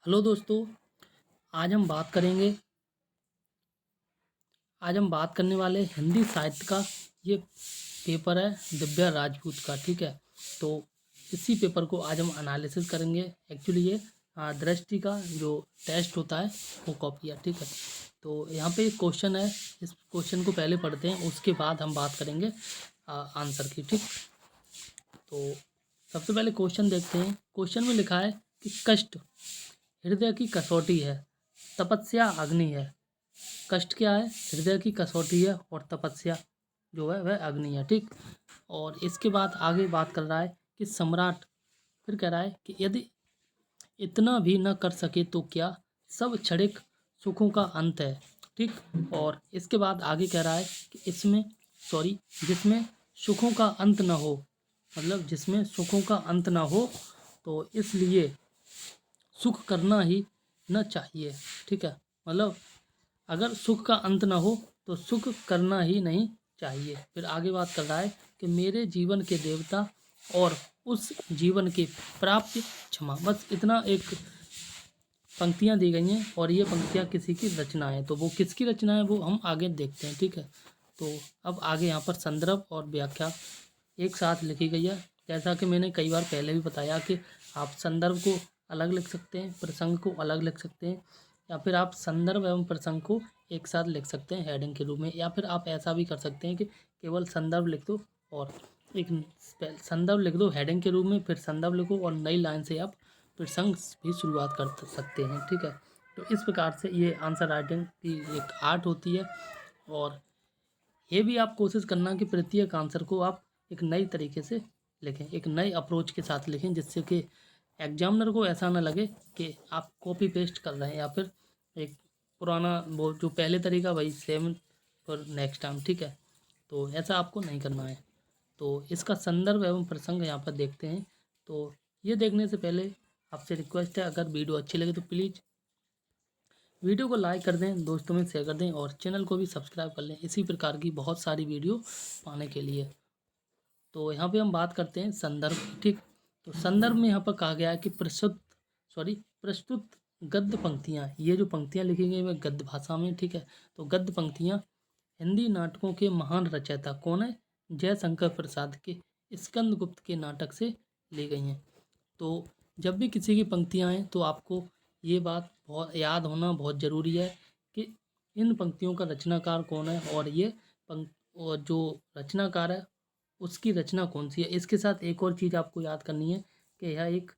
Hello दोस्तों। आज हम बात करेंगे आज हम बात करने वाले हिंदी साहित्य का ये पेपर है दिव्या राजपूत का। ठीक है, तो इसी पेपर को आज हम एनालिसिस करेंगे। एक्चुअली ये दृष्टि का जो टेस्ट होता है वो कॉपी है। ठीक है, तो यहाँ पे एक क्वेश्चन है, इस क्वेश्चन को पहले पढ़ते हैं, उसके बाद हम बात करेंगे आंसर की। ठीक, तो सबसे पहले क्वेश्चन देखते हैं। क्वेश्चन में लिखा है कि कष्ट हृदय की कसौटी है, तपस्या अग्नि है। कष्ट क्या है? हृदय की कसौटी है, और तपस्या जो है वह अग्नि है। ठीक, और इसके बाद आगे बात कर रहा है कि सम्राट फिर कह रहा है कि यदि इतना भी न कर सके तो क्या, सब क्षणिक सुखों का अंत है। ठीक, और इसके बाद आगे कह रहा है कि जिसमें सुखों का अंत न हो, मतलब जिसमें सुखों का अंत ना हो, तो इसलिए सुख करना ही न चाहिए। ठीक है, मतलब अगर सुख का अंत ना हो तो सुख करना ही नहीं चाहिए। फिर आगे बात कर रहा है कि मेरे जीवन के देवता और उस जीवन के प्राप्य क्षमा। बस इतना एक पंक्तियाँ दी गई हैं, और ये पंक्तियाँ किसी की रचना है, तो वो किसकी रचना है वो हम आगे देखते हैं। ठीक है, तो अब आगे यहाँ पर संदर्भ और व्याख्या एक साथ लिखी गई है। जैसा कि मैंने कई बार पहले भी बताया कि आप संदर्भ को अलग लिख सकते हैं, प्रसंग को अलग लिख सकते हैं, या फिर आप संदर्भ एवं प्रसंग को एक साथ लिख सकते हैं हेडिंग के रूप में, या फिर आप ऐसा भी कर सकते हैं कि केवल संदर्भ लिख दो और एक संदर्भ लिख दो हेडिंग के रूप में, फिर संदर्भ लिखो और नई लाइन से आप प्रसंग भी शुरुआत कर सकते हैं। ठीक है, तो इस प्रकार से ये आंसर राइटिंग की एक आर्ट होती है, और ये भी आप कोशिश करना कि प्रत्येक आंसर को आप एक नई तरीके से लिखें, एक नए अप्रोच के साथ लिखें, जिससे कि एग्जामिनर को ऐसा ना लगे कि आप कॉपी पेस्ट कर रहे हैं, या फिर एक पुराना वो जो पहले तरीका वही सेम फॉर नेक्स्ट टाइम। ठीक है, तो ऐसा आपको नहीं करना है। तो इसका संदर्भ एवं प्रसंग यहाँ पर देखते हैं। तो ये देखने से पहले आपसे रिक्वेस्ट है, अगर वीडियो अच्छी लगे तो प्लीज़ वीडियो को लाइक कर दें, दोस्तों में शेयर कर दें, और चैनल को भी सब्सक्राइब कर लें इसी प्रकार की बहुत सारी वीडियो पाने के लिए। तो यहाँ पे हम बात करते हैं संदर्भ की। ठीक, तो संदर्भ में यहाँ पर कहा गया है कि प्रस्तुत गद्य पंक्तियाँ, ये जो पंक्तियाँ लिखी गई हैं गद्य भाषा में। ठीक है, तो गद्य पंक्तियाँ हिंदी नाटकों के महान रचयिता कौन है? जयशंकर प्रसाद के स्कंदगुप्त के नाटक से ली गई हैं। तो जब भी किसी की पंक्तियाँ आएँ तो आपको ये बात बहुत याद होना बहुत ज़रूरी है कि इन पंक्तियों का रचनाकार कौन है, और ये और जो रचनाकार है उसकी रचना कौन सी है। इसके साथ एक और चीज़ आपको याद करनी है कि यह एक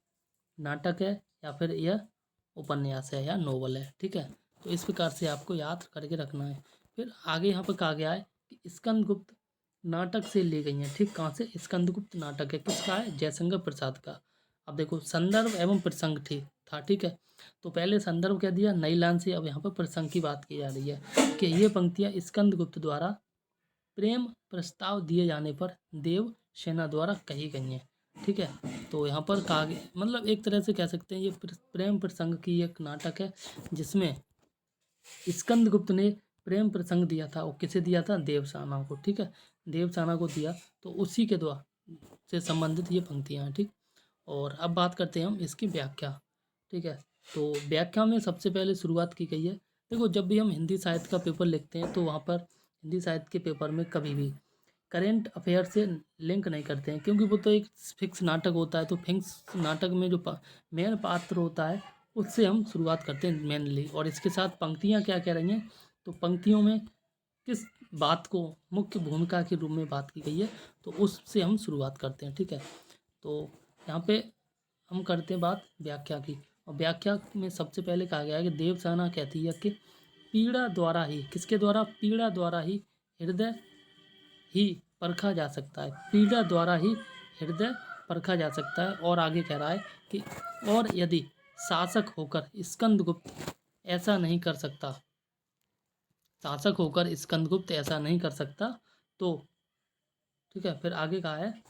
नाटक है, या फिर यह उपन्यास है, या नोवेल है। ठीक है, तो इस प्रकार से आपको याद करके रखना है। फिर आगे यहाँ पर कहा गया है कि स्कंदगुप्त नाटक से ली गई हैं। ठीक, कहाँ से? स्कंदगुप्त नाटक है, किसका है? जयशंकर प्रसाद का। अब देखो संदर्भ एवं प्रसंग ठीक था। ठीक है, तो पहले संदर्भ कह दिया नई लाइन से, अब यहाँ पर प्रसंग की बात की जा रही है कि ये पंक्तियाँ स्कंदगुप्त द्वारा प्रेम प्रस्ताव दिए जाने पर देव सेना द्वारा कही गई हैं। ठीक है, तो यहाँ पर कहा गया, मतलब एक तरह से कह सकते हैं ये प्रेम प्रसंग की एक नाटक है, जिसमें स्कंदगुप्त ने प्रेम प्रसंग दिया था। वो किसे दिया था? देवसेना को। ठीक है, देवसेना को दिया, तो उसी के द्वारा से संबंधित ये पंक्तियाँ हैं। ठीक, और अब बात करते हैं हम इसकी व्याख्या। ठीक है, तो व्याख्या में सबसे पहले शुरुआत की गई है। देखो, जब भी हम हिंदी साहित्य का पेपर लिखते हैं तो वहाँ पर हिंदी साहित्य के पेपर में कभी भी करेंट अफेयर से लिंक नहीं करते हैं, क्योंकि वो तो एक फिक्स नाटक होता है। तो फिक्स नाटक में जो मेन पात्र होता है उससे हम शुरुआत करते हैं मेनली, और इसके साथ पंक्तियाँ क्या कह रही हैं, तो पंक्तियों में किस बात को मुख्य भूमिका के रूप में बात की गई है, तो उससे हम शुरुआत करते हैं। ठीक है, तो यहाँ पे हम करते हैं बात व्याख्या की, और व्याख्या में सबसे पहले कहा गया है कि देवसेना कहती है कि पीड़ा द्वारा ही, किसके द्वारा? पीड़ा द्वारा ही हृदय ही परखा जा सकता है। पीड़ा द्वारा ही हृदय परखा जा सकता है। और आगे कह रहा है कि और यदि शासक होकर स्कंदगुप्त ऐसा नहीं कर सकता, शासक होकर स्कंदगुप्त ऐसा नहीं कर सकता तो, ठीक है, फिर आगे कहा है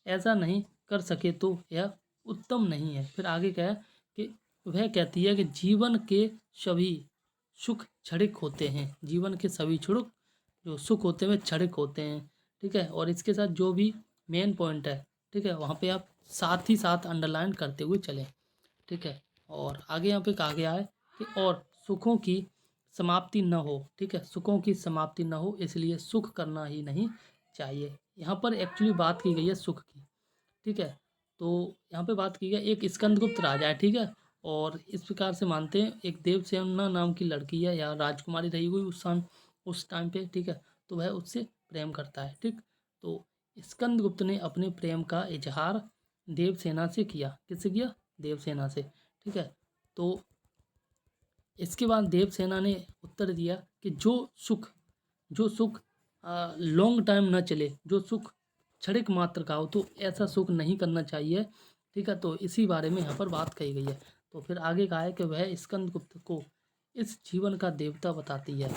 ऐसा नहीं कर सके तो यह उत्तम नहीं है। फिर आगे क्या है कि वह कहती है कि जीवन के सभी सुख क्षणिक होते हैं, जीवन के सभी सुख जो सुख होते हैं वे क्षणिक होते हैं। ठीक है, और इसके साथ जो भी मेन पॉइंट है, ठीक है, वहाँ पे आप साथ ही साथ अंडरलाइन करते हुए चलें। ठीक है। और आगे यहाँ पे कहा गया है कि और सुखों की समाप्ति न हो, ठीक है, सुखों की समाप्ति न हो इसलिए सुख करना ही नहीं चाहिए। यहाँ पर एक्चुअली बात की गई है सुख की, ठीक है। तो यहाँ पे बात की गई एक स्कंदगुप्त राजा है, ठीक है, और इस प्रकार से मानते हैं एक देवसेना नाम की लड़की है या राजकुमारी रही हुई उस टाइम पे, ठीक है, तो वह उससे प्रेम करता है, ठीक। तो स्कंदगुप्त ने अपने प्रेम का इजहार देवसेना से किया, किससे किया? देवसेना से, ठीक है। तो इसके बाद देवसेना ने उत्तर दिया कि जो सुख लॉन्ग टाइम न चले, जो सुख क्षणिक मात्र का हो, तो ऐसा सुख नहीं करना चाहिए, ठीक है। तो इसी बारे में यहाँ पर बात कही गई है। तो फिर आगे कहा है कि वह स्कंदगुप्त को इस जीवन का देवता बताती है,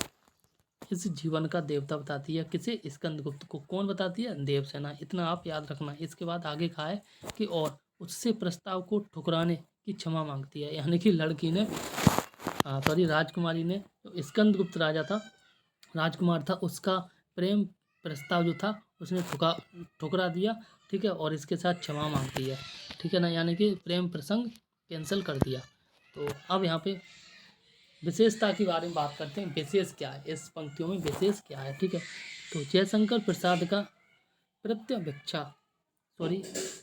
इस जीवन का देवता बताती है, किसे? स्कंदगुप्त को। कौन बताती है? देवसेना। इतना आप याद रखना। इसके बाद आगे कहा है कि और उससे प्रस्ताव को ठुकराने की क्षमा मांगती है, यानी कि लड़की ने सॉरी राजकुमारी ने, जो स्कंदगुप्त राजा था, राजकुमार था, उसका प्रेम प्रस्ताव जो था उसने ठुकरा दिया, ठीक है, और इसके साथ क्षमा मांगती है, ठीक है ना, यानी कि प्रेम प्रसंग कैंसिल कर दिया। तो अब यहाँ पे विशेषता के बारे में बात करते हैं। विशेष क्या है इस पंक्तियों में, विशेष क्या है, ठीक है। तो जयशंकर प्रसाद का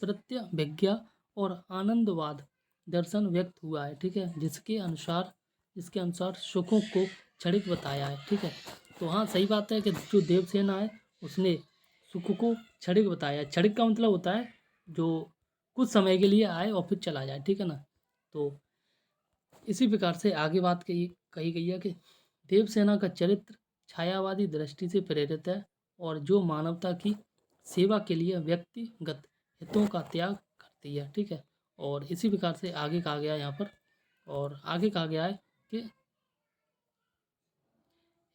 प्रत्यभिज्ञा और आनंदवाद दर्शन व्यक्त हुआ है, ठीक है, जिसके अनुसार सुखों को क्षणिक बताया है, ठीक है। तो हाँ सही बात है कि जो देवसेना है उसने सुख को क्षणिक बताया। क्षणिक का मतलब होता है जो कुछ समय के लिए आए और फिर चला जाए, ठीक है ना। तो इसी प्रकार से आगे बात कही गई है कि देवसेना का चरित्र छायावादी दृष्टि से प्रेरित है और जो मानवता की सेवा के लिए व्यक्तिगत हितों का त्याग करती है, ठीक है। और इसी प्रकार से आगे कहा गया है यहाँ पर, और आगे कहा गया है कि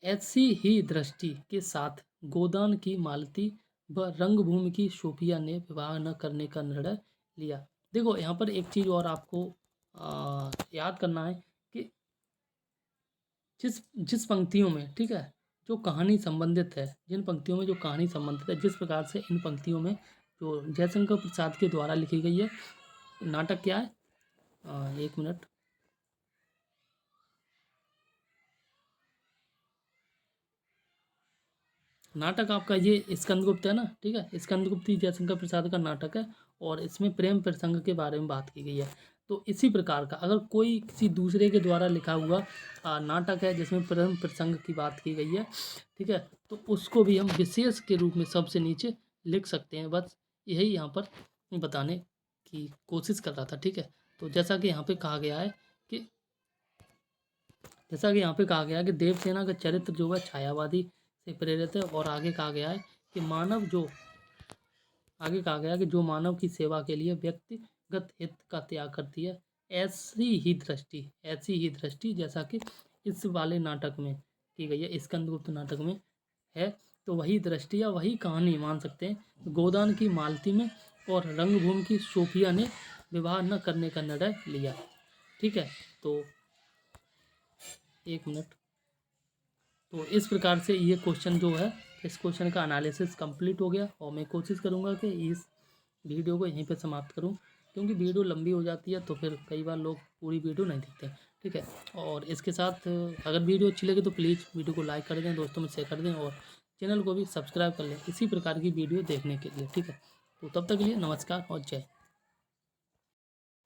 ऐसी ही दृष्टि के साथ गोदान की मालती व रंगभूमि की सोफिया ने विवाह न करने का निर्णय लिया। देखो यहाँ पर एक चीज़ और आपको याद करना है कि जिस जिस पंक्तियों में, ठीक है, जो कहानी संबंधित है, जिन पंक्तियों में जो कहानी संबंधित है, जिस प्रकार से इन पंक्तियों में जो जयशंकर प्रसाद के द्वारा लिखी गई है, नाटक क्या है? एक मिनट, नाटक आपका ये स्कंदगुप्त है ना, ठीक है, स्कंदगुप्त ही जयशंकर प्रसाद का नाटक है और इसमें प्रेम प्रसंग के बारे में बात की गई है। तो इसी प्रकार का अगर कोई किसी दूसरे के द्वारा लिखा हुआ नाटक है जिसमें प्रेम प्रसंग की बात की गई है, ठीक है, तो उसको भी हम विशेष के रूप में सबसे नीचे लिख सकते हैं। बस यही यहाँ पर बताने की कोशिश कर रहा था, ठीक है। तो जैसा कि यहाँ पे कहा गया है कि देवसेना का चरित्र जो है छायावादी से प्रेरित है और आगे कहा गया है कि जो मानव की सेवा के लिए व्यक्तिगत हित का त्याग करती है, ऐसी ही दृष्टि जैसा कि इस वाले नाटक में की गई है, स्कंदगुप्त नाटक में है, तो वही दृष्टि या वही कहानी मान सकते हैं गोदान की मालती में और रंगभूमि की सोफिया ने विवाह न करने का निर्णय लिया, ठीक है। तो एक मिनट, तो इस प्रकार से ये क्वेश्चन जो है, इस क्वेश्चन का एनालिसिस कंप्लीट हो गया और मैं कोशिश करूँगा कि इस वीडियो को यहीं पे समाप्त करूँ, क्योंकि वीडियो लंबी हो जाती है तो फिर कई बार लोग पूरी वीडियो नहीं देखते, ठीक है। और इसके साथ अगर वीडियो अच्छी लगे तो प्लीज़ वीडियो को लाइक कर दें, दोस्तों में शेयर कर दें और चैनल को भी सब्सक्राइब कर लें इसी प्रकार की वीडियो देखने के लिए, ठीक है। तो तब तक के लिए नमस्कार और जय।